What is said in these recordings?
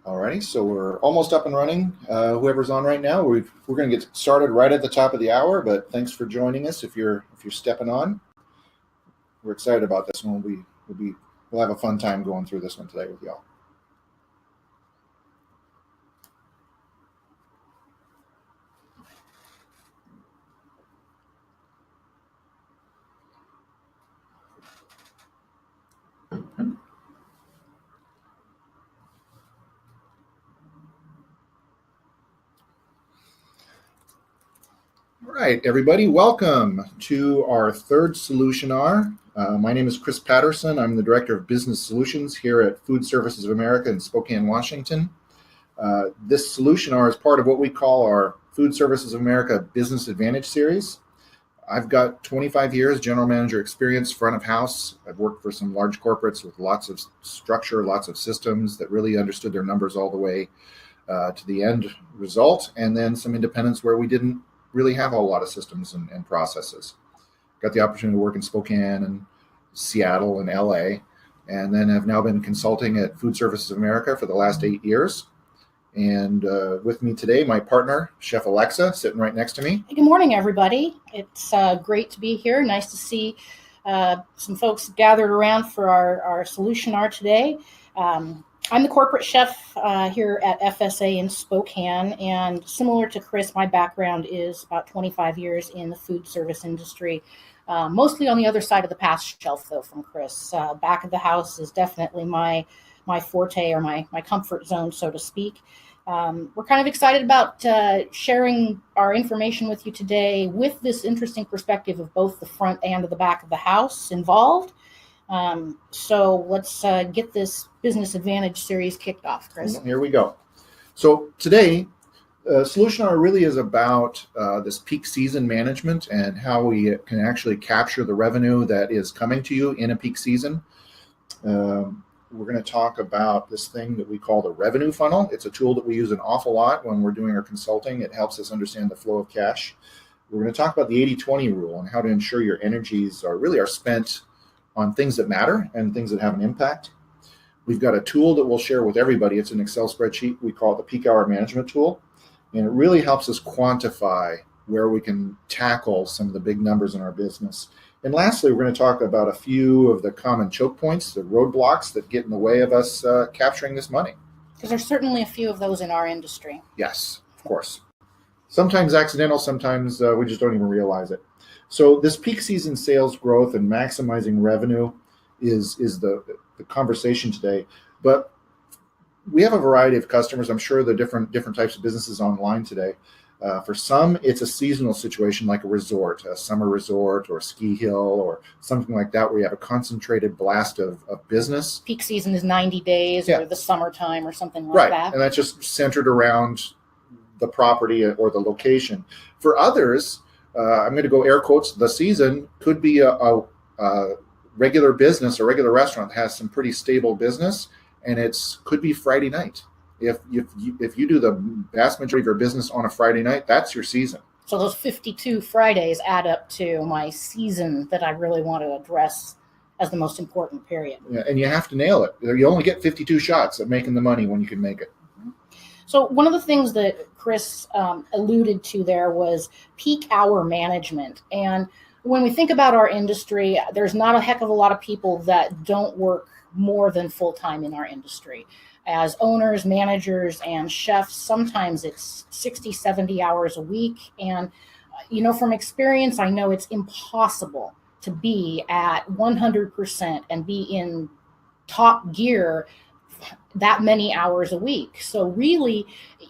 Alrighty, so we're almost up and running. Whoever's on right now, we're going to get started right at the top of the hour. But thanks for joining us. If you're stepping on, we're excited about this one. We'll have a fun time going through this one today with y'all. All right, everybody, welcome to our third Solutionar. My name is Chris Patterson. I'm the Director of Business Solutions here at Food Services of America in Spokane, Washington. This Solutionar is part of what we call our Food Services of America Business Advantage Series. I've got 25 years general manager experience, front of house. I've worked for some large corporates with lots of structure, lots of systems that really understood their numbers all the way to the end result, and then some independents where we didn't really have a whole lot of systems and processes. Got the opportunity to work in Spokane and Seattle and LA, and then have now been consulting at Food Services of America for the last 8 years. And with me today, my partner, Chef Alexa, sitting right next to me. Good morning, everybody. It's great to be here. Nice to see some folks gathered around for our Solutionar today. I'm the corporate chef here at FSA in Spokane, and similar to Chris, my background is about 25 years in the food service industry, mostly on the other side of the past shelf, though, from Chris. Back of the house is definitely my forte, or my comfort zone, so to speak. We're kind of excited about sharing our information with you today with this interesting perspective of both the front and the back of the house involved. So let's get this Business Advantage series kicked off, Chris. Here we go. So today, Solutionar really is about this peak season management and how we can actually capture the revenue that is coming to you in a peak season. We're going to talk about this thing that we call the revenue funnel. It's a tool that we use an awful lot when we're doing our consulting. It helps us understand the flow of cash. We're going to talk about the 80-20 rule and how to ensure your energies are spent on things that matter and things that have an impact. We've got a tool that we'll share with everybody. It's an Excel spreadsheet. We call it the peak hour management tool. And it really helps us quantify where we can tackle some of the big numbers in our business. And lastly, we're going to talk about a few of the common choke points, the roadblocks that get in the way of us capturing this money. Because there's certainly a few of those in our industry. Yes, of course. Sometimes accidental, sometimes we just don't even realize it. So this peak season sales growth and maximizing revenue is the conversation today. But we have a variety of customers. I'm sure the different types of businesses online today. For some, it's a seasonal situation like a resort, a summer resort or ski hill or something like that where you have a concentrated blast of business. Peak season is 90 days or the summertime or something like that. And that's just centered around the property or the location. For others, I'm going to go air quotes, the season could be a regular business, a regular restaurant that has some pretty stable business, and could be Friday night. If you do the vast majority of your business on a Friday night, that's your season. So those 52 Fridays add up to my season that I really want to address as the most important period. Yeah, and you have to nail it. You only get 52 shots at making the money when you can make it. So one of the things that Chris alluded to there was peak hour management. And when we think about our industry, there's not a heck of a lot of people that don't work more than full-time in our industry. As owners, managers, and chefs, sometimes it's 60, 70 hours a week. And, from experience, I know it's impossible to be at 100% and be in top gear that many hours a week. So really,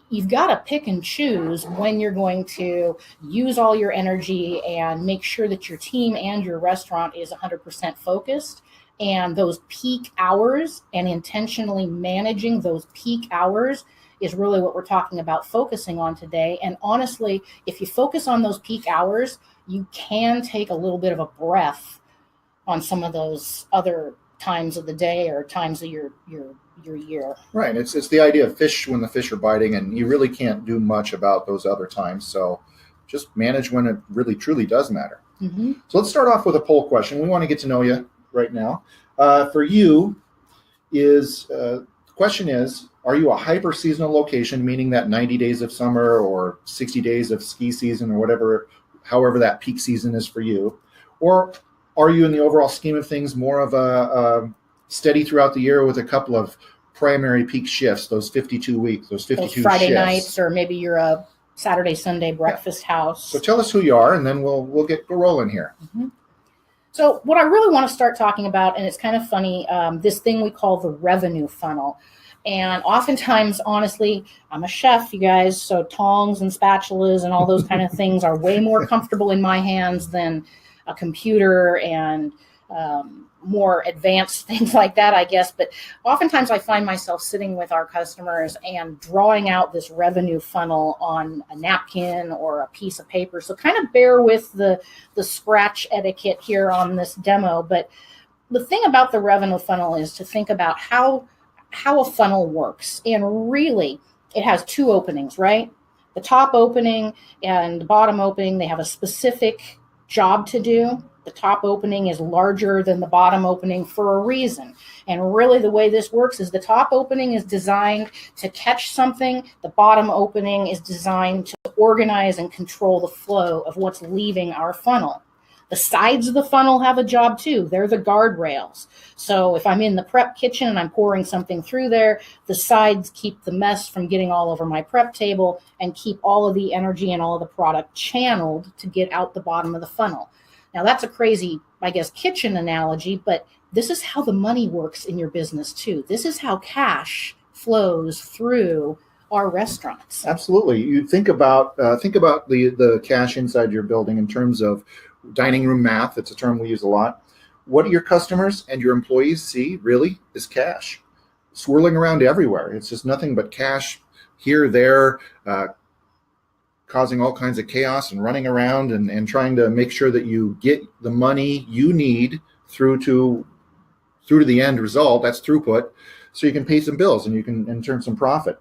you've got to pick and choose when you're going to use all your energy and make sure that your team and your restaurant is 100% focused. And those peak hours and intentionally managing those peak hours is really what we're talking about focusing on today. And honestly, if you focus on those peak hours, you can take a little bit of a breath on some of those other times of the day or times of your year. Right. It's the idea of fish when the fish are biting, and you really can't do much about those other times. So just manage when it really truly does matter. Mm-hmm. So let's start off with a poll question. We want to get to know you right now. For you, is question is, are you a hyper seasonal location, meaning that 90 days of summer or 60 days of ski season or whatever, however that peak season is for you? Or are you in the overall scheme of things more of a steady throughout the year with a couple of primary peak shifts, those 52 weeks, those 52 those Friday shifts? nights, or maybe you're a Saturday, Sunday breakfast house. So tell us who you are, and then we'll get rolling here. Mm-hmm. So what I really want to start talking about, and it's kind of funny, this thing we call the revenue funnel. And oftentimes, honestly, I'm a chef, you guys, so tongs and spatulas and all those kind of things are way more comfortable in my hands than a computer and more advanced things like that, I guess. But oftentimes I find myself sitting with our customers and drawing out this revenue funnel on a napkin or a piece of paper. So kind of bear with the scratch etiquette here on this demo. But the thing about the revenue funnel is to think about how a funnel works. And really, it has two openings, right? The top opening and the bottom opening, they have a specific job to do. The top opening is larger than the bottom opening for a reason. And really the way this works is the top opening is designed to catch something. The bottom opening is designed to organize and control the flow of what's leaving our funnel. The sides of the funnel have a job too. They're the guardrails. So if I'm in the prep kitchen and I'm pouring something through there, the sides keep the mess from getting all over my prep table and keep all of the energy and all of the product channeled to get out the bottom of the funnel. Now that's a crazy, I guess, kitchen analogy, but this is how the money works in your business too. This is how cash flows through our restaurants. Absolutely. You think about the cash inside your building in terms of dining room math. It's a term we use a lot. What do your customers and your employees see really is cash swirling around everywhere. It's just nothing but cash here, there, causing all kinds of chaos and running around and trying to make sure that you get the money you need through to the end result. That's throughput, so you can pay some bills and you can turn some profit.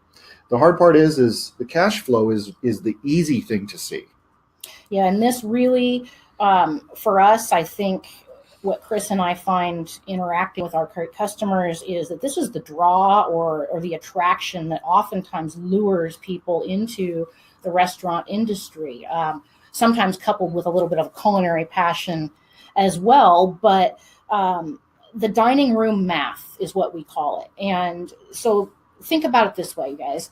The hard part is the cash flow is the easy thing to see. Yeah, and this really, for us, I think what Chris and I find interacting with our customers is that this is the draw or the attraction that oftentimes lures people into the restaurant industry, sometimes coupled with a little bit of a culinary passion as well. But the dining room math is what we call it. And so think about it this way, you guys.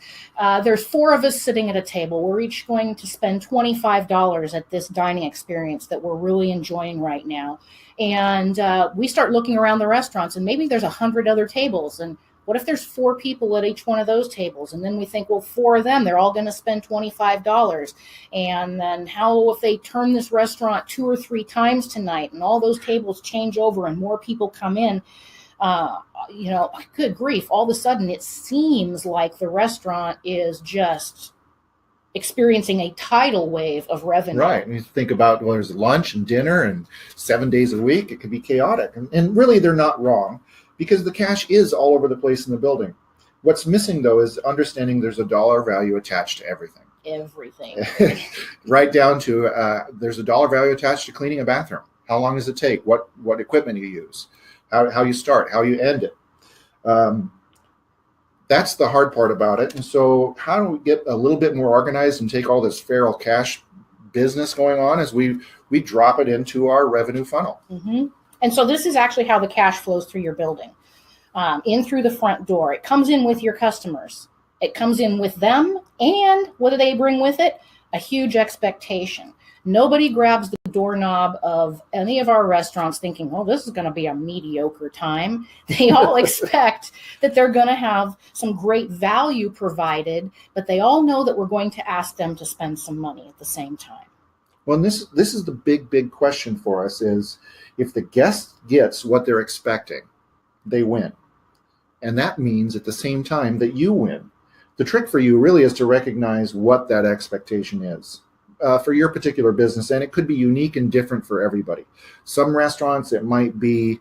There's four of us sitting at a table. We're each going to spend $25 at this dining experience that we're really enjoying right now. And we start looking around the restaurants, and maybe there's 100 other tables. And what if there's four people at each one of those tables? And then we think, well, four of them, they're all going to spend $25. And then how if they turn this restaurant 2 or 3 times tonight and all those tables change over and more people come in? Good grief, all of a sudden it seems like the restaurant is just experiencing a tidal wave of revenue. Right. And you think about, well, there's lunch and dinner and 7 days a week. It could be chaotic. And really, they're not wrong because the cash is all over the place in the building. What's missing, though, is understanding there's a dollar value attached to everything. Everything. Right down to there's a dollar value attached to cleaning a bathroom. How long does it take? What equipment you use? How you start, how you end it. That's the hard part about it. And so how do we get a little bit more organized and take all this feral cash business going on as we drop it into our revenue funnel? Mm-hmm. And so this is actually how the cash flows through your building, in through the front door. It comes in with your customers. It comes in with them. And what do they bring with it? A huge expectation. Nobody grabs the doorknob of any of our restaurants thinking, oh, this is going to be a mediocre time. They all expect that they're going to have some great value provided, but they all know that we're going to ask them to spend some money at the same time. Well, and this is the big question for us is if the guest gets what they're expecting, they win. And that means at the same time that you win. The trick for you really is to recognize what that expectation is. For your particular business, and it could be unique and different for everybody. Some restaurants, it might be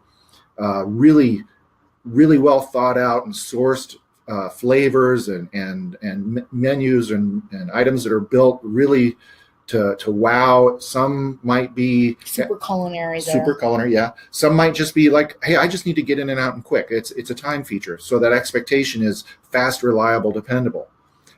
really well thought out and sourced flavors and menus and items that are built really to wow. Some might be super culinary. Super culinary, yeah. Some might just be like, hey, I just need to get in and out and quick. It's a time feature. So that expectation is fast, reliable, dependable.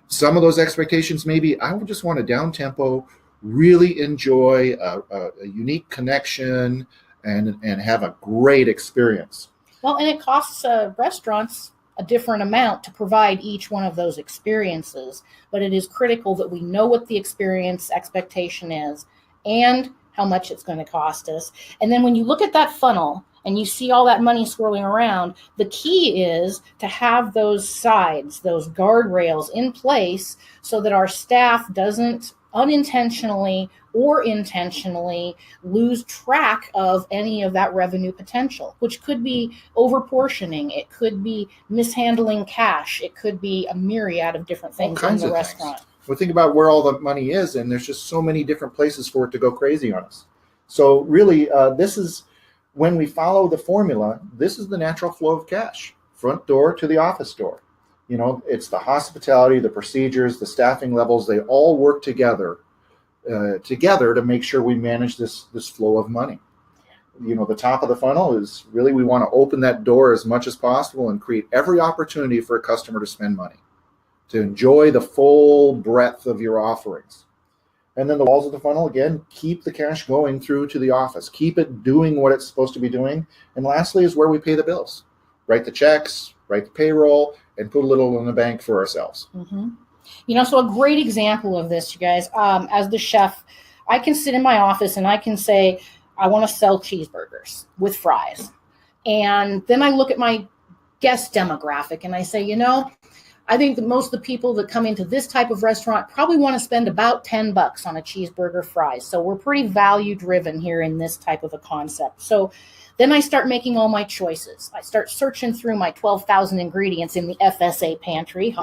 Some of those expectations maybe I would just want a down tempo, really enjoy a unique connection and have a great experience. Well, and it costs restaurants a different amount to provide each one of those experiences, but it is critical that we know what the experience expectation is and how much it's going to cost us. And then when you look at that funnel and you see all that money swirling around, the key is to have those sides, those guardrails in place so that our staff doesn't unintentionally or intentionally lose track of any of that revenue potential, which could be overportioning, it could be mishandling cash, it could be a myriad of different things in the restaurant. Well, think about where all the money is, and there's just so many different places for it to go crazy on us. So really, this is when we follow the formula, this is the natural flow of cash, front door to the office door. You know, it's the hospitality, the procedures, the staffing levels, they all work together to make sure we manage this flow of money. You know, the top of the funnel is really, we want to open that door as much as possible and create every opportunity for a customer to spend money, to enjoy the full breadth of your offerings. And then the walls of the funnel, again, keep the cash going through to the office, keep it doing what it's supposed to be doing. And lastly is where we pay the bills, write the checks, write the payroll, and put a little in the bank for ourselves. Mm-hmm. You know, so a great example of this, you guys, as the chef, I can sit in my office and I can say, I want to sell cheeseburgers with fries. And then I look at my guest demographic and I say, you know, I think that most of the people that come into this type of restaurant probably want to spend about $10 on a cheeseburger fries. So we're pretty value driven here in this type of a concept. So then I start making all my choices. I start searching through my 12,000 ingredients in the FSA pantry.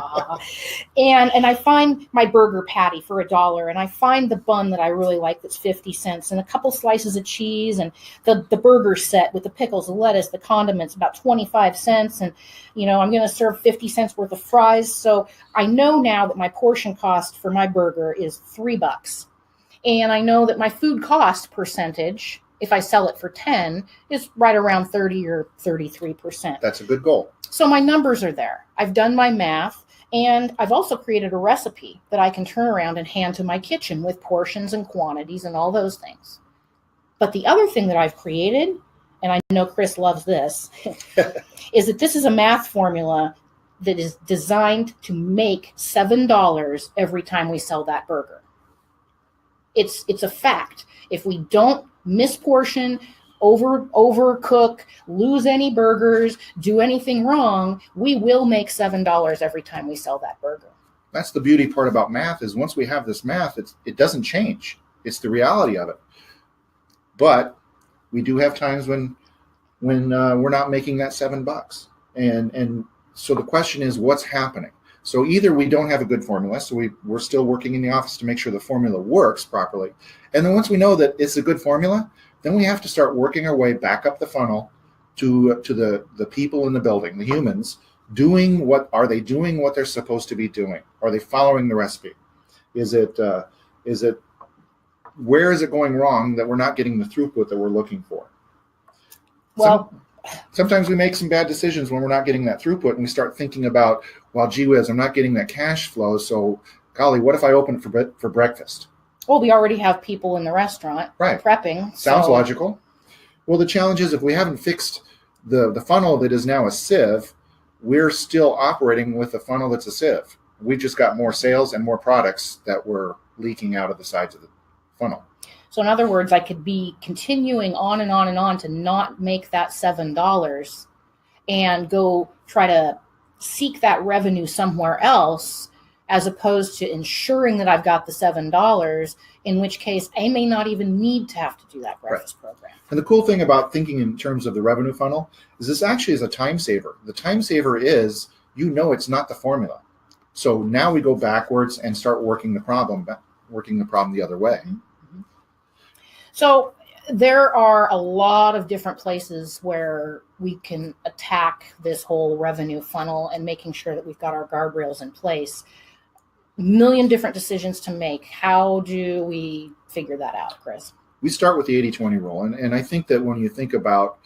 and I find my burger patty for $1. And I find the bun that I really like that's 50 cents and a couple slices of cheese and the burger set with the pickles, the lettuce, the condiments, about 25 cents. And, you know, I'm going to serve 50 cents worth of fries. So I know now that my portion cost for my burger is $3. And I know that my food cost percentage, if I sell it for 10, is right around 30 or 33%. That's a good goal. So my numbers are there. I've done my math, and I've also created a recipe that I can turn around and hand to my kitchen with portions and quantities and all those things. But the other thing that I've created, and I know Chris loves this, is that this is a math formula that is designed to make $7 every time we sell that burger. It's a fact. If we don't misportion, overcook, lose any burgers, do anything wrong, we will make $7 every time we sell that burger. That's the beauty part about math, is once we have this math, it doesn't change. It's the reality of it. But we do have times when we're not making that $7. And so the question is, what's happening? So either we don't have a good formula, so we're still working in the office to make sure the formula works properly. And then once we know that it's a good formula, then we have to start working our way back up the funnel to the people in the building, the humans, are they doing what they're supposed to be doing? Are they following the recipe? Where is it going wrong that we're not getting the throughput that we're looking for? Well, sometimes we make some bad decisions when we're not getting that throughput, and we start thinking about, well, gee whiz, I'm not getting that cash flow, so golly, what if I open it for breakfast? Well, we already have people in the restaurant prepping. Sounds logical. Well, the challenge is, if we haven't fixed the funnel that is now a sieve, we're still operating with a funnel that's a sieve. We just got more sales and more products that were leaking out of the sides of the funnel. So in other words, I could be continuing on and on and on to not make that $7 and go try to seek that revenue somewhere else, as opposed to ensuring that I've got the $7, in which case I may not even need to have to do that breakfast program. And the cool thing about thinking in terms of the revenue funnel is this actually is a time saver. The time saver is, it's not the formula. So now we go backwards and start working the problem the other way. Mm-hmm. So there are a lot of different places where we can attack this whole revenue funnel and making sure that we've got our guardrails in place. million different decisions to make. How do we figure that out, Chris? We start with the 80-20 rule. And I think that when you think about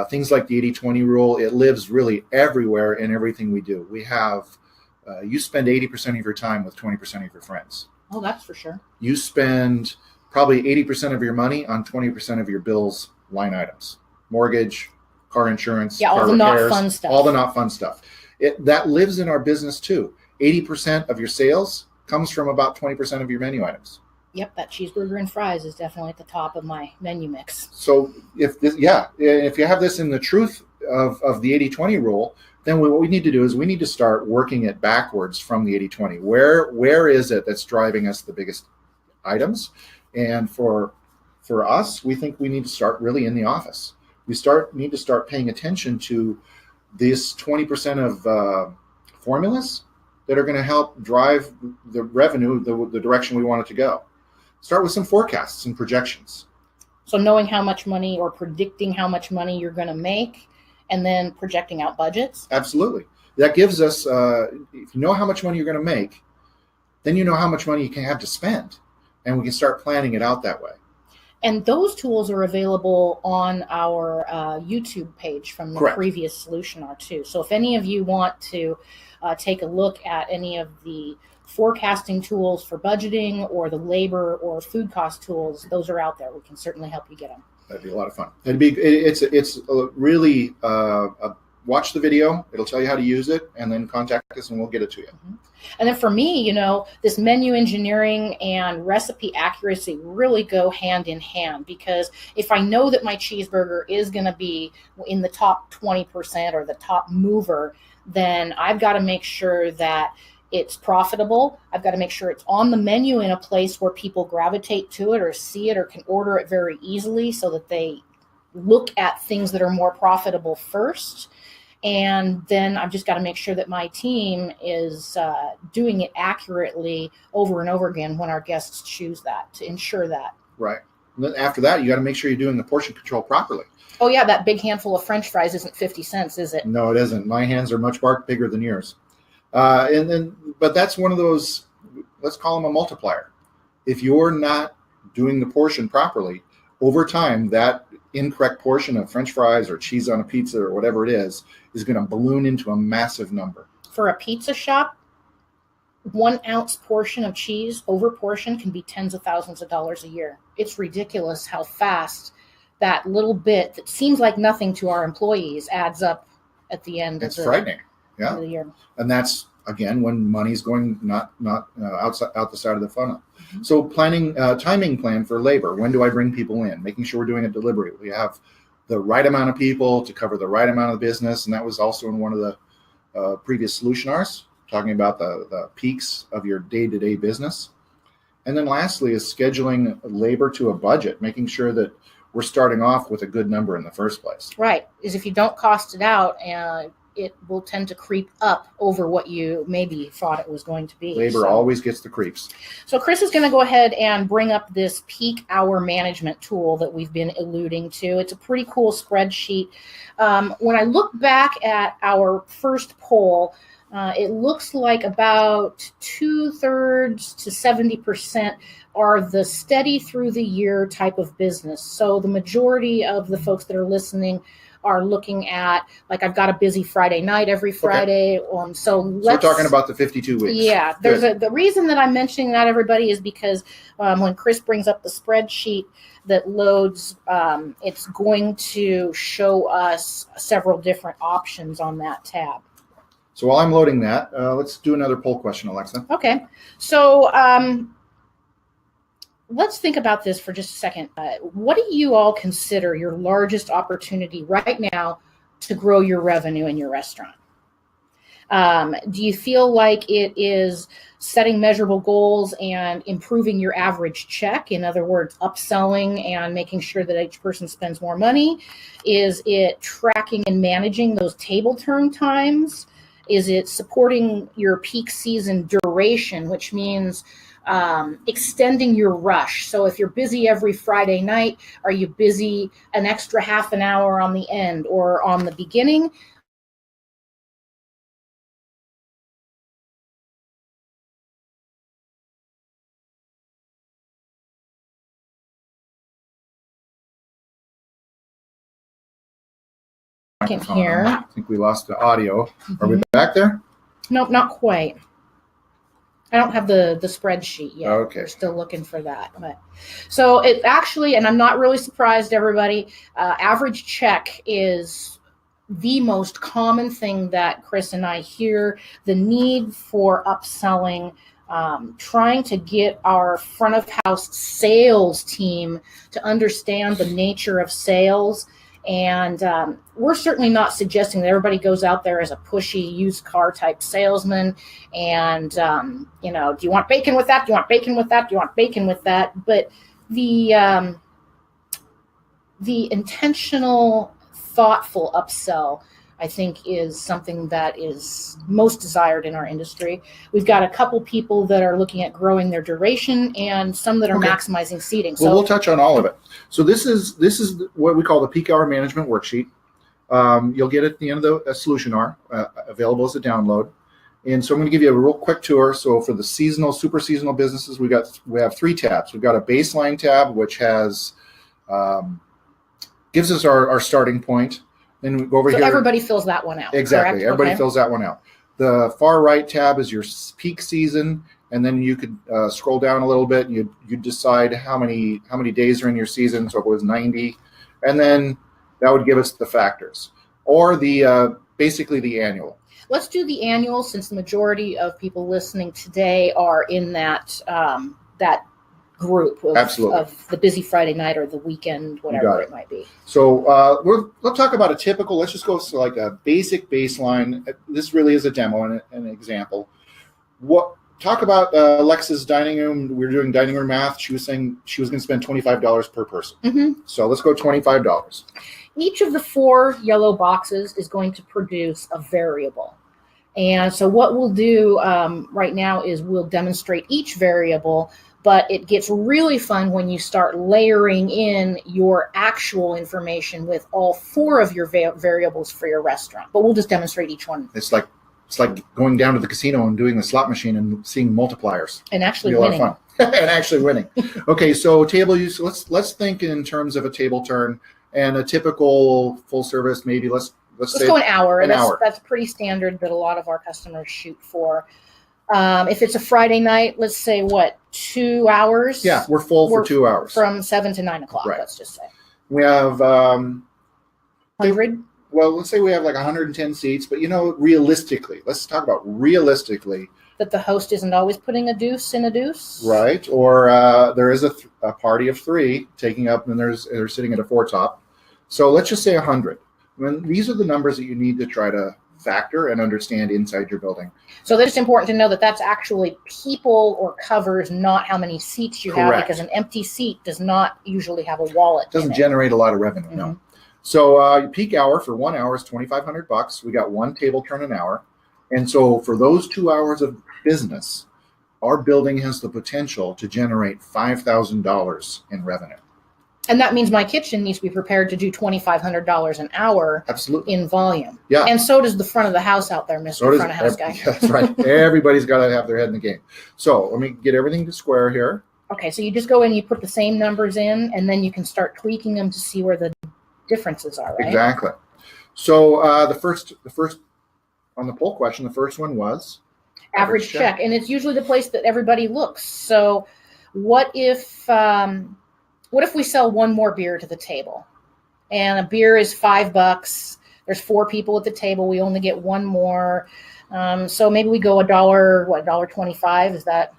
things like the 80-20 rule, it lives really everywhere in everything we do. We have, you spend 80% of your time with 20% of your friends. Oh, that's for sure. You spend probably 80% of your money on 20% of your bills line items. Mortgage, car insurance, all car the repairs, not fun stuff. all the not fun stuff. That lives in our business too. 80% of your sales comes from about 20% of your menu items. Yep, that cheeseburger and fries is definitely at the top of my menu mix. So if you have this in the truth of the 80-20 rule, then what we need to do is we need to start working it backwards from the 80-20. Where is it that's driving us the biggest items? And for us, we think we need to start really in the office. We need to start paying attention to this 20% of formulas that are going to help drive the revenue the direction we want it to go. Start with some forecasts and projections. So knowing how much money or predicting how much money you're going to make, and then projecting out budgets. Absolutely. That gives us, if you know how much money you're going to make, then you know how much money you can have to spend. And we can start planning it out that way. And those tools are available on our YouTube page from the Correct. previous Solutionar too. So if any of you want to take a look at any of the forecasting tools for budgeting or the labor or food cost tools, those are out there. We can certainly help you get them. That'd be a lot of fun. It's really watch the video. It'll tell you how to use it, and then contact us and we'll get it to you. Mm-hmm. And then for me, this menu engineering and recipe accuracy really go hand in hand, because if I know that my cheeseburger is going to be in the top 20% or the top mover, then I've got to make sure that it's profitable. I've got to make sure it's on the menu in a place where people gravitate to it or see it or can order it very easily, so that they look at things that are more profitable first. And then I've just got to make sure that my team is doing it accurately over and over again when our guests choose that, to ensure that. Right. And then after that, you got to make sure you're doing the portion control properly. Oh, yeah, that big handful of French fries isn't 50 cents, is it? No, it isn't. My hands are much bigger than yours. But that's one of those, let's call them a multiplier. If you're not doing the portion properly, over time, that incorrect portion of French fries or cheese on a pizza or whatever it is going to balloon into a massive number. For a pizza shop, 1 ounce portion of cheese over portion can be tens of thousands of dollars a year. It's ridiculous how fast that little bit that seems like nothing to our employees adds up at the end. It's frightening. Yeah. Of the year. And that's, again, when money's going not out the side of the funnel. Mm-hmm. So planning, timing plan for labor. When do I bring people in? Making sure we're doing it deliberately. We have the right amount of people to cover the right amount of business. And that was also in one of the previous Solutionars, talking about the peaks of your day-to-day business. And then lastly is scheduling labor to a budget, making sure that we're starting off with a good number in the first place. Right. Is if you don't cost it out, it will tend to creep up over what you maybe thought it was going to be. Labor always gets the creeps. So Chris is going to go ahead and bring up this peak hour management tool that we've been alluding to. It's a pretty cool spreadsheet. When I look back at our first poll, it looks like about 2/3 to 70% are the steady through the year type of business. So the majority of the folks that are listening are looking at, like, I've got a busy Friday night every Friday. Okay. So we're talking about the 52 weeks. Yeah. The reason that I'm mentioning that, everybody, is because when Chris brings up the spreadsheet that loads, it's going to show us several different options on that tab. So while I'm loading that, let's do another poll question, Alexa. Okay. So let's think about this for just a second. What do you all consider your largest opportunity right now to grow your revenue in your restaurant? Do you feel like it is setting measurable goals and improving your average check? In other words, upselling and making sure that each person spends more money? Is it tracking and managing those table turn times? Is it supporting your peak season duration, which means extending your rush? So if you're busy every Friday night, are you busy an extra half an hour on the end or on the beginning? microphone. here. I think we lost the audio. Are we Mhm. back there? Nope, not quite. I don't have the spreadsheet yet. Okay. We're still looking for that. But so it actually, and I'm not really surprised, everybody, average check is the most common thing that Chris and I hear. The need for upselling, trying to get our front of house sales team to understand the nature of sales. And we're certainly not suggesting that everybody goes out there as a pushy used car type salesman. And, do you want bacon with that? Do you want bacon with that? Do you want bacon with that? But the intentional, thoughtful upsell, I think, is something that is most desired in our industry. We've got a couple people that are looking at growing their duration and some that are maximizing seating. Well, we'll touch on all of it. So this is what we call the peak hour management worksheet. You'll get it at the end of the Solutionar, available as a download. And so I'm going to give you a real quick tour. So for the seasonal, super seasonal businesses, we have 3 tabs. We've got a baseline tab, which has gives us our starting point. Then we go over here. So everybody fills that one out. Exactly. Correct? Everybody fills that one out. The far right tab is your peak season, and then you could scroll down a little bit. And you decide how many days are in your season. So if it was 90, and then that would give us the factors, or the basically the annual. Let's do the annual, since the majority of people listening today are in that group of the busy Friday night or the weekend, whatever it might be. So let's talk about a typical. Let's just go to like a basic baseline. This really is a demo and an example. Talk about Alexa's dining room. We were doing dining room math. She was saying she was going to spend $25 per person. Mm-hmm. So let's go $25. Each of the 4 yellow boxes is going to produce a variable. And so what we'll do right now is we'll demonstrate each variable, but it gets really fun when you start layering in your actual information with all 4 of your variables for your restaurant. But we'll just demonstrate each one. It's like going down to the casino and doing the slot machine and seeing multipliers. And actually winning. A lot of fun. And actually winning. Okay, so table use. Let's think in terms of a table turn and a typical full service. Maybe let's say go an hour. An hour. That's pretty standard that a lot of our customers shoot for. If it's a Friday night, let's say 2 hours? Yeah, we're full for 2 hours. From 7 to 9 o'clock, right. Let's just say. We have 100? Well, let's say we have like 110 seats, but realistically, let's talk about realistically. That the host isn't always putting a deuce in a deuce? Right, or there is a party of 3 taking up, and they're sitting at a 4 top. So let's just say 100. These are the numbers that you need to try to factor and understand inside your building. So it's important to know that that's actually people or covers, not how many seats you Correct. have, because an empty seat does not usually have a wallet. It doesn't generate a lot of revenue, Mm-hmm. no. So peak hour for 1 hour is $2,500. We got 1 table turn an hour. And so for those 2 hours of business, our building has the potential to generate $5,000 in revenue. And that means my kitchen needs to be prepared to do $2,500 an hour. Absolutely. In volume. Yeah. And so does the front of the house out there, Mr. Front of House guy. Yeah, that's right. Everybody's got to have their head in the game. So let me get everything to square here. Okay, so you just go in, you put the same numbers in, and then you can start tweaking them to see where the differences are, right? Exactly. So the first on the poll question, the first one was average check. And it's usually the place that everybody looks. So what if we sell one more beer to the table, and a beer is $5? There's 4 people at the table. We only get one more. So maybe we go $1.25. Is that?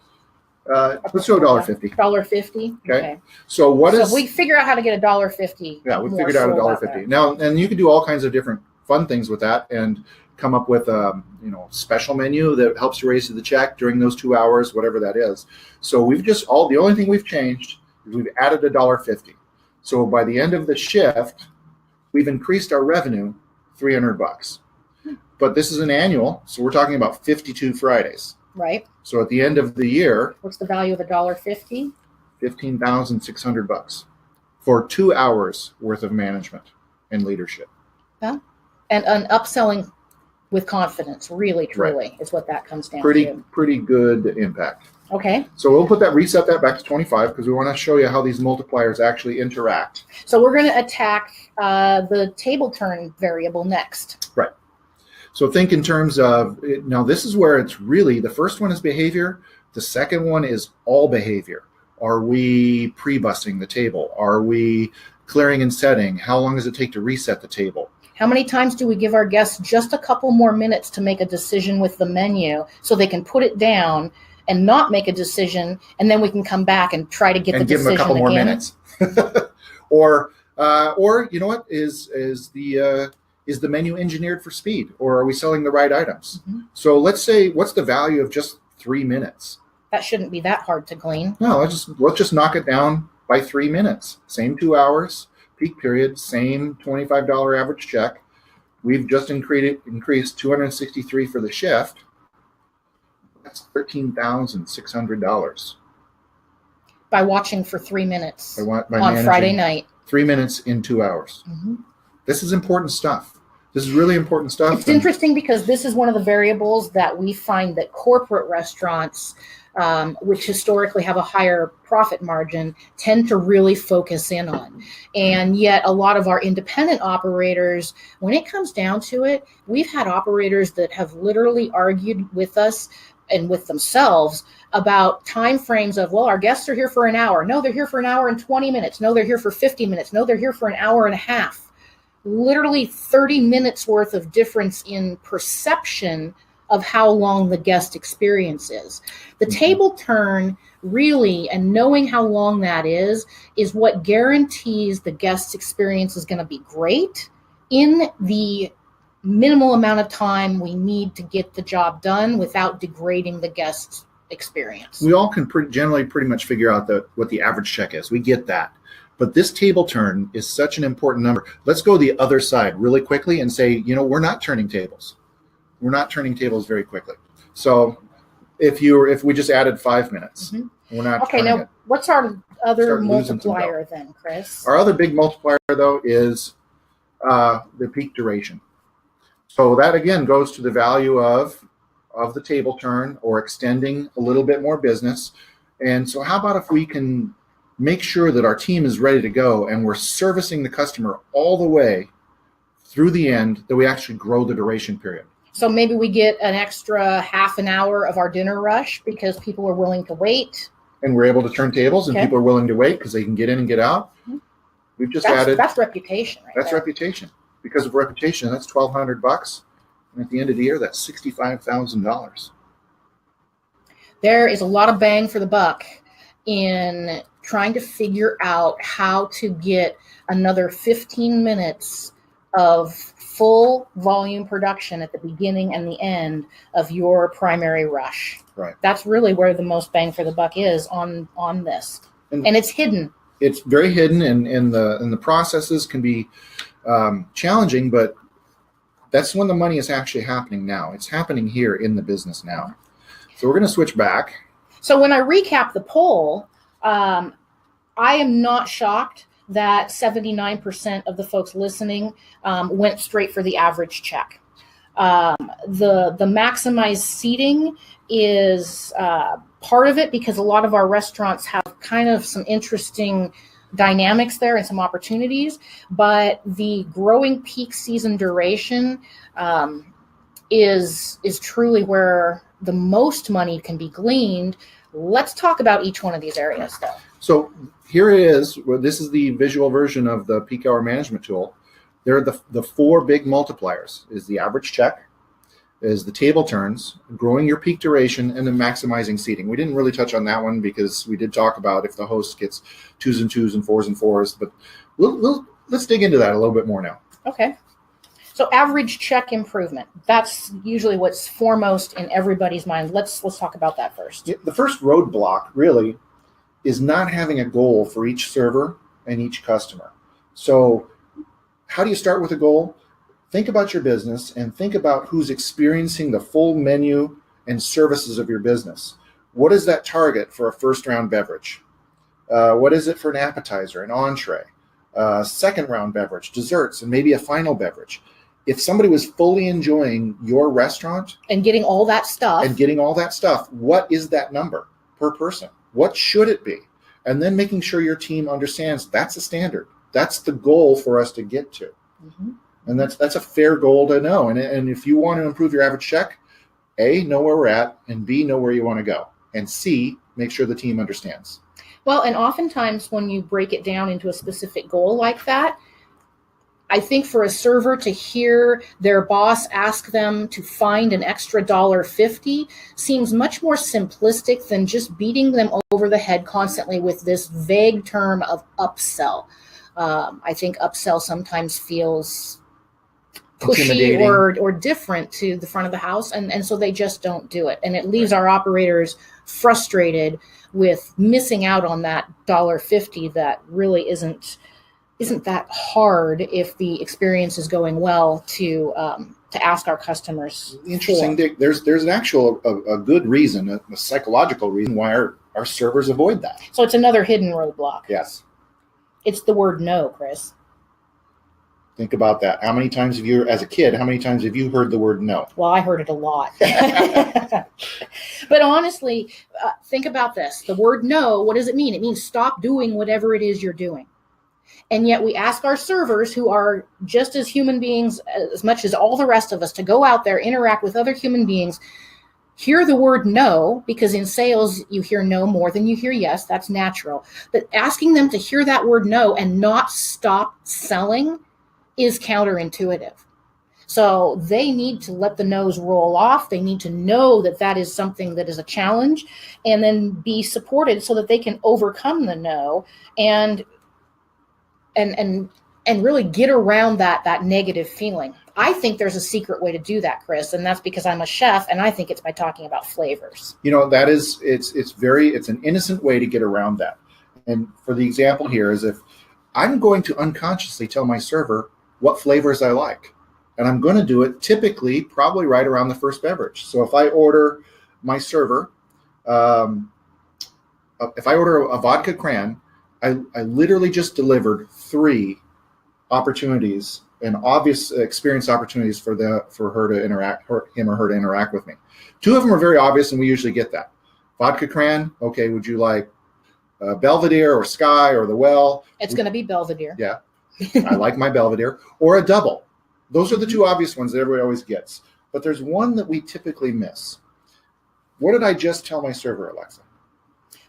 Let's go $1.50. $1.50. Okay. So if we figure out how to get $1.50. Yeah, we figured out $1.50. Now, and you can do all kinds of different fun things with that, and come up with a special menu that helps you raise the check during those 2 hours, whatever that is. So the only thing we've changed is we've added $1.50. So by the end of the shift, we've increased our revenue $300. But this is an annual, so we're talking about 52 Fridays. Right. So at the end of the year, what's the value of $1.50? $15,600 for 2 hours worth of management and leadership. Yeah. And upselling with confidence. Really, truly, is what that comes down to. Pretty good impact. Okay. So we'll reset that back to 25 because we want to show you how these multipliers actually interact. So we're going to attack the table turn variable next. Right. So think in terms of, now this is where it's really, the first one is behavior. The second one is all behavior. Are we pre-bussing the table? Are we clearing and setting? How long does it take to reset the table? How many times do we give our guests just a couple more minutes to make a decision with the menu so they can put it down and not make a decision, and then we can come back and try to get the decision and give them a couple more again? minutes? or you know what, is the menu engineered for speed, or are we selling the right items? Mm-hmm. So let's say, what's the value of just 3 minutes? That shouldn't be that hard to glean. No, let's just knock it down by 3 minutes. Same 2 hours, peak period, same $25 average check. We've just increased $263 for the shift. That's $13,600 by watching for 3 minutes by on Friday night. 3 minutes in 2 hours. Mm-hmm. This is important stuff. This is really important stuff. It's interesting because this is one of the variables that we find that corporate restaurants, which historically have a higher profit margin, tend to really focus in on. And yet a lot of our independent operators, when it comes down to it, we've had operators that have literally argued with us and with themselves about time frames of, well, our guests are here for an hour. No, they're here for an hour and 20 minutes. No, they're here for 50 minutes. No, they're here for an hour and a half. Literally 30 minutes worth of difference in perception of how long the guest experience is. The table turn really, and knowing how long that is what guarantees the guest experience is going to be great in the minimal amount of time we need to get the job done without degrading the guest experience. We all can generally pretty much figure out what the average check is. We get that. But this table turn is such an important number. Let's go the other side really quickly and say, we're not turning tables. We're not turning tables very quickly. So if we just added 5 minutes, we're not. Okay, now what's our other multiplier then, Chris? Our other big multiplier though is the peak duration. So that again goes to the value of the table turn or extending a little bit more business. And so how about if we can make sure that our team is ready to go and we're servicing the customer all the way through the end, that we actually grow the duration period. So maybe we get an extra half an hour of our dinner rush because people are willing to wait. And we're able to turn tables and people are willing to wait because they can get in and get out. Mm-hmm. We've just added. That's reputation, right? That's reputation. Because of reputation, that's $1,200. And at the end of the year, that's $65,000. There is a lot of bang for the buck in trying to figure out how to get another 15 minutes of full volume production at the beginning and the end of your primary rush. Right. That's really where the most bang for the buck is on this. And it's hidden. It's very hidden, and the processes can be challenging, but that's when the money is actually happening now. It's happening here in the business now. So we're going to switch back. So when I recap the poll, I am not shocked that 79% of the folks listening went straight for the average check. The maximized seating is part of it because a lot of our restaurants have kind of some interesting dynamics there and some opportunities, but the growing peak season duration is truly where the most money can be gleaned. Let's talk about each one of these areas, though. So here it is. This is the visual version of the peak hour management tool. There are the four big multipliers: is the average check, is the table turns, growing your peak duration, and then maximizing seating. We didn't really touch on that one because we did talk about if the host gets 2s and 2s and 4s and 4s, but let's dig into that a little bit more now. Okay. So average check improvement, that's usually what's foremost in everybody's mind. Let's talk about that first. The first roadblock really is not having a goal for each server and each customer. So how do you start with a goal? Think about your business and think about who's experiencing the full menu and services of your business. What is that target for a first round beverage? What is it for an appetizer, an entree, second round beverage, desserts, and maybe a final beverage? if somebody was fully enjoying your restaurant and getting all that stuff, what is that number per person? What should it be? And then making sure your team understands that's a standard. That's the goal for us to get to. Mm-hmm. And that's a fair goal to know. And if you want to improve your average check, A, know where we're at, and B, know where you want to go. And C, make sure the team understands. Well, and oftentimes when you break it down into a specific goal like that, I think for a server to hear their boss ask them to find an extra $1.50 seems much more simplistic than just beating them over the head constantly with this vague term of upsell. I think upsell sometimes feels pushy or different to the front of the house, and so they just don't do it. And it leaves our operators frustrated with missing out on that $1.50 that really isn't that hard if the experience is going well to ask our customers. Interesting, Dick. There's an actual a good reason, a psychological reason why our servers avoid that. So it's another hidden roadblock. Yes. It's the word no, Chris. Think about that. How many times have you, as a kid, heard the word no? Well, I heard it a lot. But honestly, think about this. The word no, what does it mean? It means stop doing whatever it is you're doing. And yet we ask our servers, who are just as human beings as much as all the rest of us, to go out there, interact with other human beings, hear the word no, because in sales, you hear no more than you hear yes. That's natural. But asking them to hear that word no and not stop selling is counterintuitive. So they need to let the no's roll off. They need to know that that is something that is a challenge, and then be supported so that they can overcome the no and really get around that negative feeling. I think there's a secret way to do that, Chris, and that's because I'm a chef, and I think it's by talking about flavors. That is, it's an innocent way to get around that. And for the example here is, if I'm going to unconsciously tell my server what flavors I like, and I'm going to do it typically probably right around the first beverage. So if I order my server, if I order a vodka cran, I literally just delivered 3 opportunities and obvious experience opportunities for him or her to interact with me. 2 of them are very obvious, and we usually get that. Vodka cran, okay, would you like Belvedere or Sky or the Well? It's going to be Belvedere. Yeah, I like my Belvedere. Or a double. Those are the 2 obvious ones that everybody always gets. But there's one that we typically miss. What did I just tell my server, Alexa?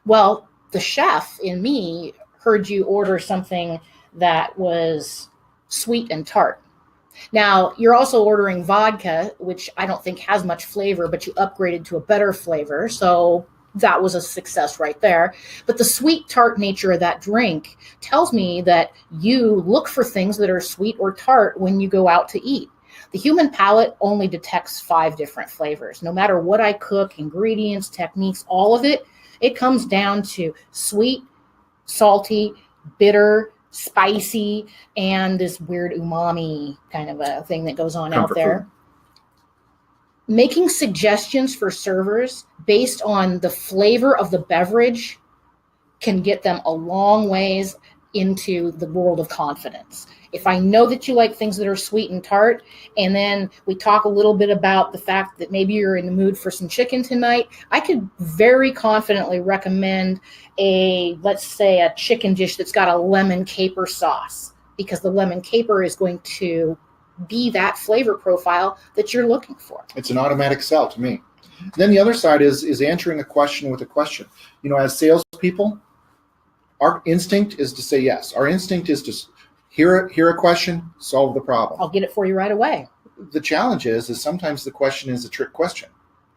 Well, the chef in me heard you order something that was sweet and tart. Now, you're also ordering vodka, which I don't think has much flavor, but you upgraded to a better flavor. So that was a success right there. But the sweet tart nature of that drink tells me that you look for things that are sweet or tart when you go out to eat. The human palate only detects 5 different flavors. No matter what I cook, ingredients, techniques, all of it, it comes down to sweet, salty, bitter, spicy, and this weird umami kind of a thing that goes on out there. Food. Making suggestions for servers based on the flavor of the beverage can get them a long ways into the world of confidence. If I know that you like things that are sweet and tart, and then we talk a little bit about the fact that maybe you're in the mood for some chicken tonight, I could very confidently recommend let's say a chicken dish that's got a lemon caper sauce, because the lemon caper is going to be that flavor profile that you're looking for. It's an automatic sell to me. Then the other side is answering a question with a question. As salespeople, our instinct is to say yes. Our instinct is to hear a question, solve the problem. I'll get it for you right away. The challenge is sometimes the question is a trick question.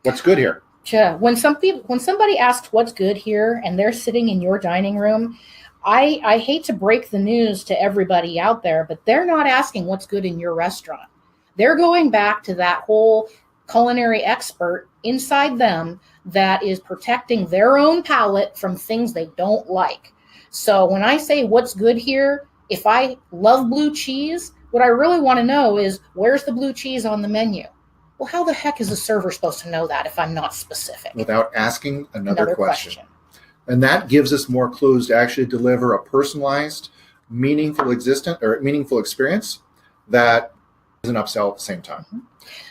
What's good here? Yeah. When somebody asks what's good here and they're sitting in your dining room, I hate to break the news to everybody out there, but they're not asking what's good in your restaurant. They're going back to that whole culinary expert inside them that is protecting their own palate from things they don't like. So when I say what's good here, if I love blue cheese, what I really want to know is, where's the blue cheese on the menu? Well, how the heck is a server supposed to know that if I'm not specific? Without asking another question. And that gives us more clues to actually deliver a personalized, meaningful experience that an upsell at the same time.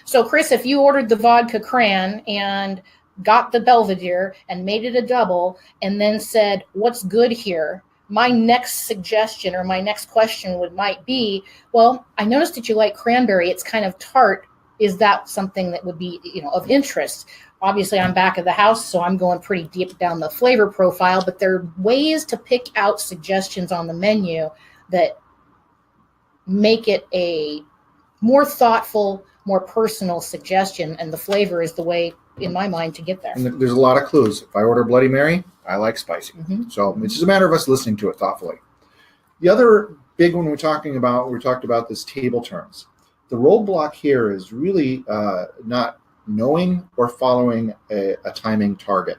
So, Chris, if you ordered the vodka cran and got the Belvedere and made it a double and then said, what's good here? My next suggestion or my next question might be, well, I noticed that you like cranberry. It's kind of tart. Is that something that would be, of interest? Obviously, I'm back of the house, so I'm going pretty deep down the flavor profile, but there are ways to pick out suggestions on the menu that make it a more thoughtful, more personal suggestion, and the flavor is the way, in my mind, to get there. And there's a lot of clues. If I order Bloody Mary, I like spicy. So it's just a matter of us listening to it thoughtfully. The other big one we talked about this table turns. The roadblock here is really not knowing or following a timing target.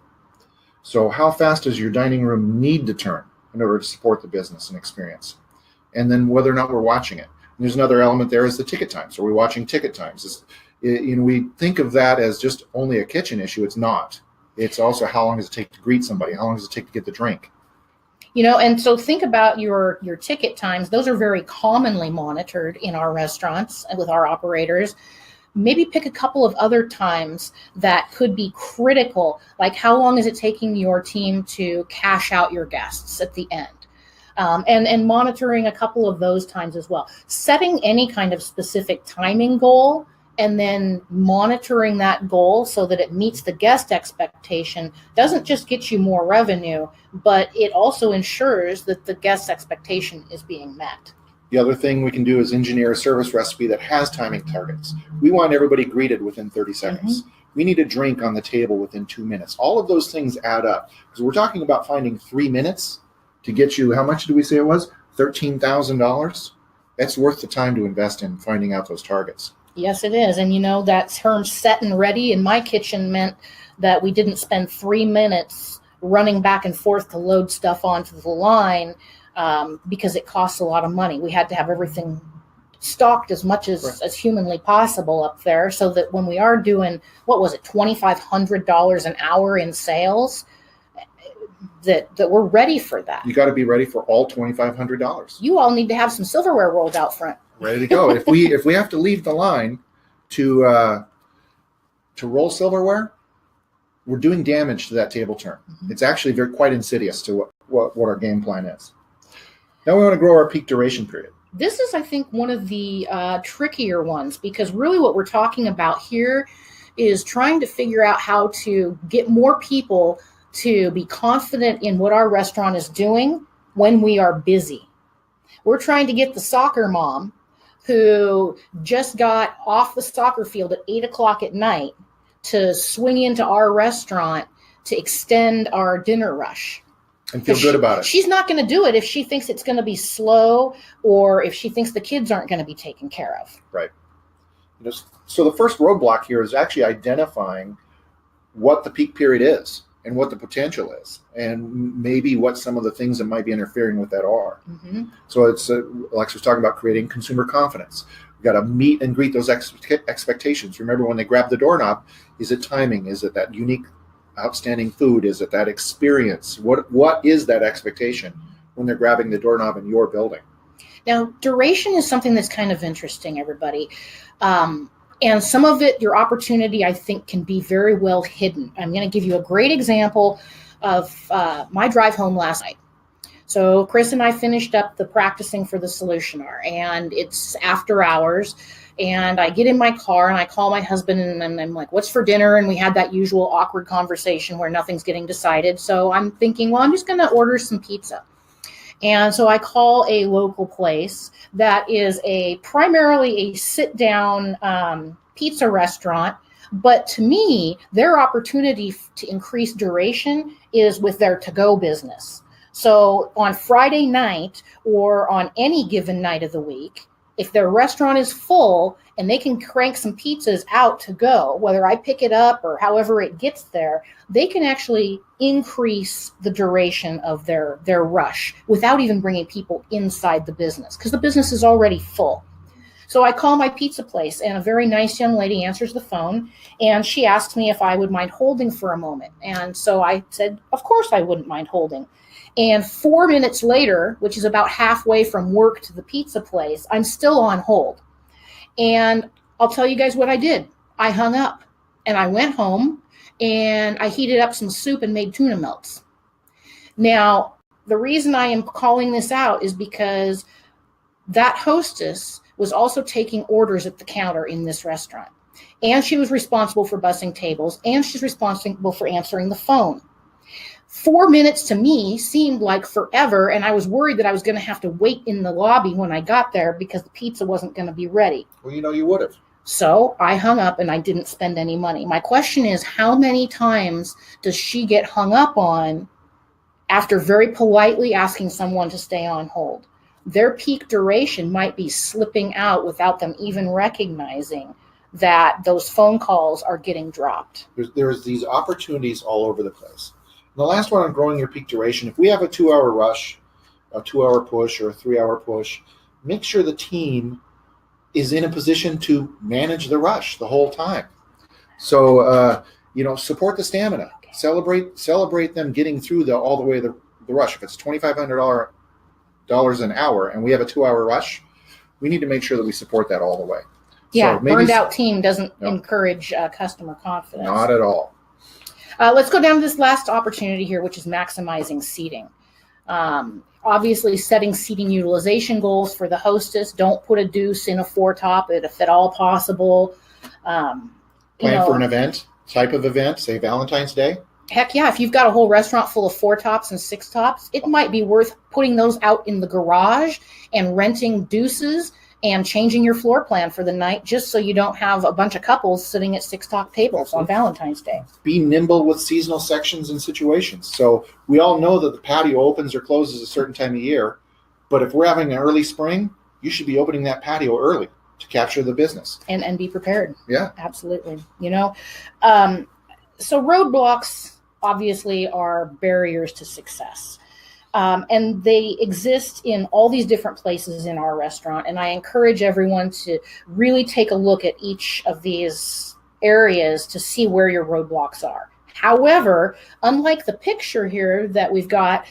So how fast does your dining room need to turn in order to support the business and experience? And then whether or not we're watching it. And there's another element there is the ticket times. Are we watching ticket times? We think of that as just only a kitchen issue. It's not. It's also how long does it take to greet somebody? How long does it take to get the drink? And so think about your ticket times. Those are very commonly monitored in our restaurants and with our operators. Maybe pick a couple of other times that could be critical, like how long is it taking your team to cash out your guests at the end? And monitoring a couple of those times as well. Setting any kind of specific timing goal and then monitoring that goal so that it meets the guest expectation doesn't just get you more revenue, but it also ensures that the guest expectation is being met. The other thing we can do is engineer a service recipe that has timing targets. We want everybody greeted within 30 seconds. We need a drink on the table within 2 minutes. All of those things add up because we're talking about finding 3 minutes to get you, how much did we say it was? $13,000? That's worth the time to invest in finding out those targets. Yes, it is. And that term set and ready in my kitchen meant that we didn't spend 3 minutes running back and forth to load stuff onto the line because it costs a lot of money. We had to have everything stocked as much as humanly possible up there so that when we are doing, $2,500 an hour in sales, that we're ready for that. You got to be ready for all $2,500. You all need to have some silverware rolled out front. Ready to go. If we have to leave the line to roll silverware, we're doing damage to that table turn. It's actually quite insidious to what our game plan is. Now we want to grow our peak duration period. This is, I think, one of the trickier ones because really what we're talking about here is trying to figure out how to get more people to be confident in what our restaurant is doing when we are busy. We're trying to get the soccer mom who just got off the soccer field at 8:00 at night to swing into our restaurant to extend our dinner rush. And feel good about it. She's not going to do it if she thinks it's going to be slow or if she thinks the kids aren't going to be taken care of. Right. So the first roadblock here is actually identifying what the peak period is and what the potential is and maybe what some of the things that might be interfering with that are. So it's Alex was talking about creating consumer confidence. We've got to meet and greet those expectations. Remember when they grab the doorknob, is it timing? Is it that unique outstanding food? Is it that experience? What is that expectation when they're grabbing the doorknob in your building? Now, duration is something that's kind of interesting, everybody. And some of it, your opportunity, I think, can be very well hidden. I'm going to give you a great example of my drive home last night. So Chris and I finished up the practicing for the Solutionar, and it's after hours. And I get in my car and I call my husband and I'm like, what's for dinner? And we had that usual awkward conversation where nothing's getting decided. So I'm thinking, well, I'm just going to order some pizza. And so I call a local place that is primarily a sit-down pizza restaurant. But to me, their opportunity to increase duration is with their to-go business. So on Friday night or on any given night of the week, if their restaurant is full and they can crank some pizzas out to go, whether I pick it up or however it gets there, they can actually increase the duration of their rush without even bringing people inside the business because the business is already full. So I call my pizza place and a very nice young lady answers the phone and she asked me if I would mind holding for a moment. And so I said, of course I wouldn't mind holding. And 4 minutes later, which is about halfway from work to the pizza place, I'm still on hold. And I'll tell you guys what I did. I hung up and I went home and I heated up some soup and made tuna melts. Now, the reason I am calling this out is because that hostess was also taking orders at the counter in this restaurant. And she was responsible for bussing tables, and she's responsible for answering the phone. 4 minutes to me seemed like forever, and I was worried that I was going to have to wait in the lobby when I got there because the pizza wasn't going to be ready. Well, you would have. So I hung up and I didn't spend any money. My question is, how many times does she get hung up on after very politely asking someone to stay on hold? Their peak duration might be slipping out without them even recognizing that those phone calls are getting dropped. There's these opportunities all over the place. And the last one on growing your peak duration, if we have a 2-hour rush, a 2-hour push, or a 3-hour push, make sure the team is in a position to manage the rush the whole time. So, support the stamina. Celebrate them getting through all the way the rush. If it's $2,500 an hour and we have a 2-hour rush, we need to make sure that we support that all the way. Yeah, so burned out team doesn't encourage customer confidence. Not at all. Let's go down to this last opportunity here, which is maximizing seating. Obviously, setting seating utilization goals for the hostess. Don't put a deuce in a 4-top if at all possible. Plan for an event, type of event, say Valentine's Day. Heck yeah, if you've got a whole restaurant full of 4-tops and 6-tops, it might be worth putting those out in the garage and renting deuces and changing your floor plan for the night just so you don't have a bunch of couples sitting at 6-top tables on Valentine's Day. Be nimble with seasonal sections and situations. So we all know that the patio opens or closes a certain time of year, but if we're having an early spring, you should be opening that patio early to capture the business. And be prepared. Yeah. Absolutely. So roadblocks obviously are barriers to success. And they exist in all these different places in our restaurant. And I encourage everyone to really take a look at each of these areas to see where your roadblocks are. However, unlike the picture here that we've got,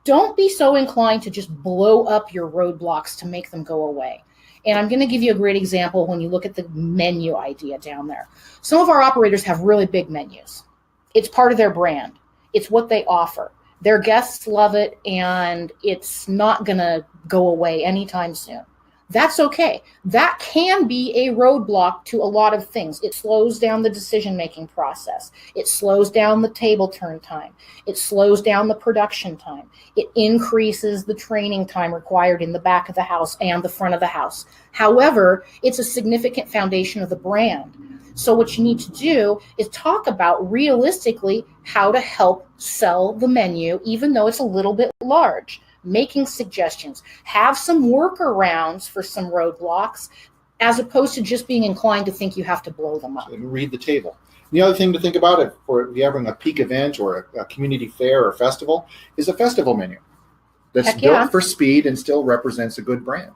don't be so inclined to just blow up your roadblocks to make them go away. And I'm going to give you a great example when you look at the menu idea down there. Some of our operators have really big menus. It's part of their brand. It's what they offer. Their guests love it, and it's not going to go away anytime soon. That's okay. That can be a roadblock to a lot of things. It slows down the decision-making process. It slows down the table turn time. It slows down the production time. It increases the training time required in the back of the house and the front of the house. However, it's a significant foundation of the brand. So what you need to do is talk about realistically how to help sell the menu, even though it's a little bit large. Making suggestions, have some workarounds for some roadblocks, as opposed to just being inclined to think you have to blow them up. And read the table. The other thing to think about if you're having a peak event or a community fair or festival is a festival menu that's built for speed and still represents a good brand.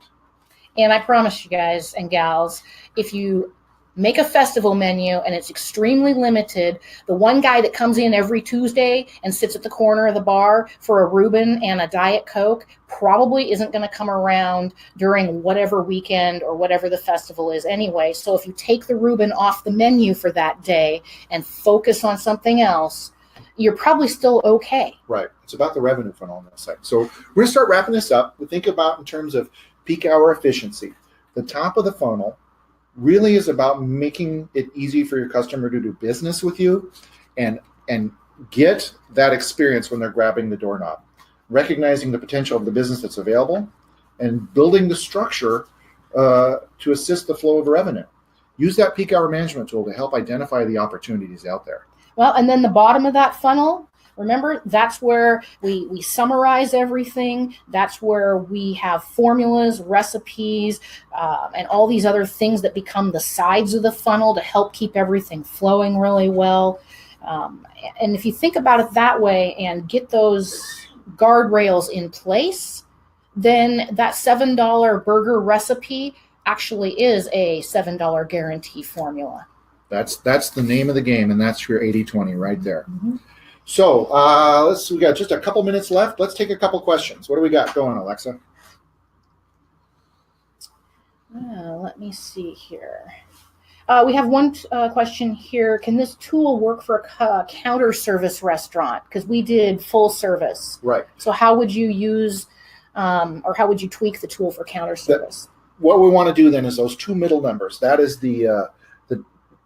And I promise you guys and gals, if you make a festival menu and it's extremely limited, the one guy that comes in every Tuesday and sits at the corner of the bar for a Reuben and a Diet Coke probably isn't going to come around during whatever weekend or whatever the festival is anyway. So if you take the Reuben off the menu for that day and focus on something else, you're probably still okay. Right. It's about the revenue funnel on that side. So we're going to start wrapping this up. We think about in terms of peak hour efficiency. The top of the funnel really is about making it easy for your customer to do business with you and get that experience when they're grabbing the doorknob, recognizing the potential of the business that's available and building the structure to assist the flow of revenue. Use that peak hour management tool to help identify the opportunities out there. Well, and then the bottom of that funnel, remember, that's where we summarize everything. That's where we have formulas, recipes, and all these other things that become the sides of the funnel to help keep everything flowing really well. And if you think about it that way and get those guardrails in place, then that $7 burger recipe actually is a $7 guarantee formula. That's the name of the game, and that's your 80-20 right there. Mm-hmm. So we got just a couple minutes left. Let's take a couple questions. What do we got going, Alexa? Let me see here. We have one question here. Can this tool work for a counter service restaurant? Because we did full service. Right. So how would you use or how would you tweak the tool for counter service? What we want to do then is those two middle numbers. That is the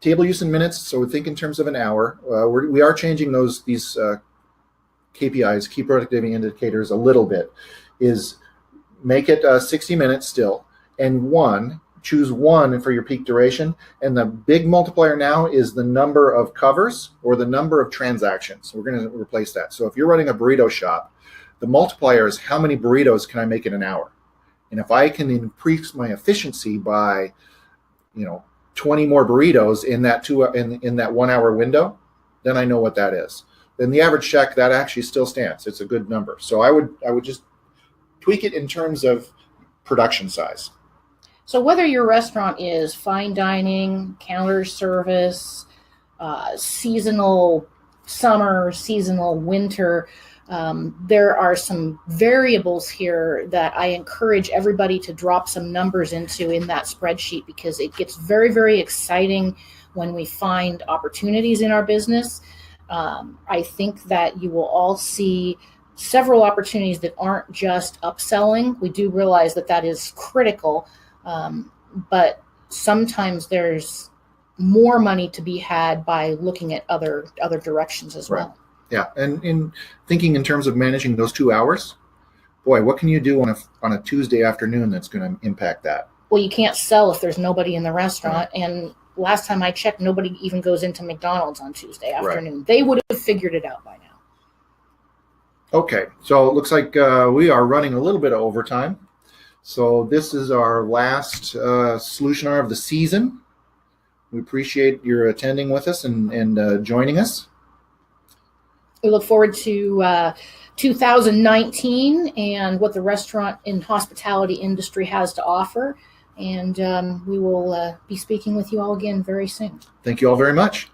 table use in minutes. So we think in terms of an hour. We are changing these KPIs, key productivity indicators, a little bit. Is make it 60 minutes still, and choose one for your peak duration. And the big multiplier now is the number of covers or the number of transactions. We're going to replace that. So if you're running a burrito shop, the multiplier is how many burritos can I make in an hour? And if I can increase my efficiency by, 20 more burritos in that in that 1 hour window, then I know what that is. Then the average check, that actually still stands. It's a good number. So I would just tweak it in terms of production size. So whether your restaurant is fine dining, counter service, seasonal summer, seasonal winter, there are some variables here that I encourage everybody to drop some numbers into in that spreadsheet, because it gets very, very exciting when we find opportunities in our business. I think that you will all see several opportunities that aren't just upselling. We do realize that is critical. But sometimes there's more money to be had by looking at other directions as well. Yeah, and in thinking in terms of managing those 2 hours, boy, what can you do on a Tuesday afternoon that's going to impact that? Well, you can't sell if there's nobody in the restaurant, and last time I checked, nobody even goes into McDonald's on Tuesday afternoon. Right. They would have figured it out by now. Okay, so it looks like we are running a little bit of overtime. So this is our last Solutionar of the season. We appreciate your attending with us and joining us. We look forward to 2019 and what the restaurant and hospitality industry has to offer. And we will be speaking with you all again very soon. Thank you all very much.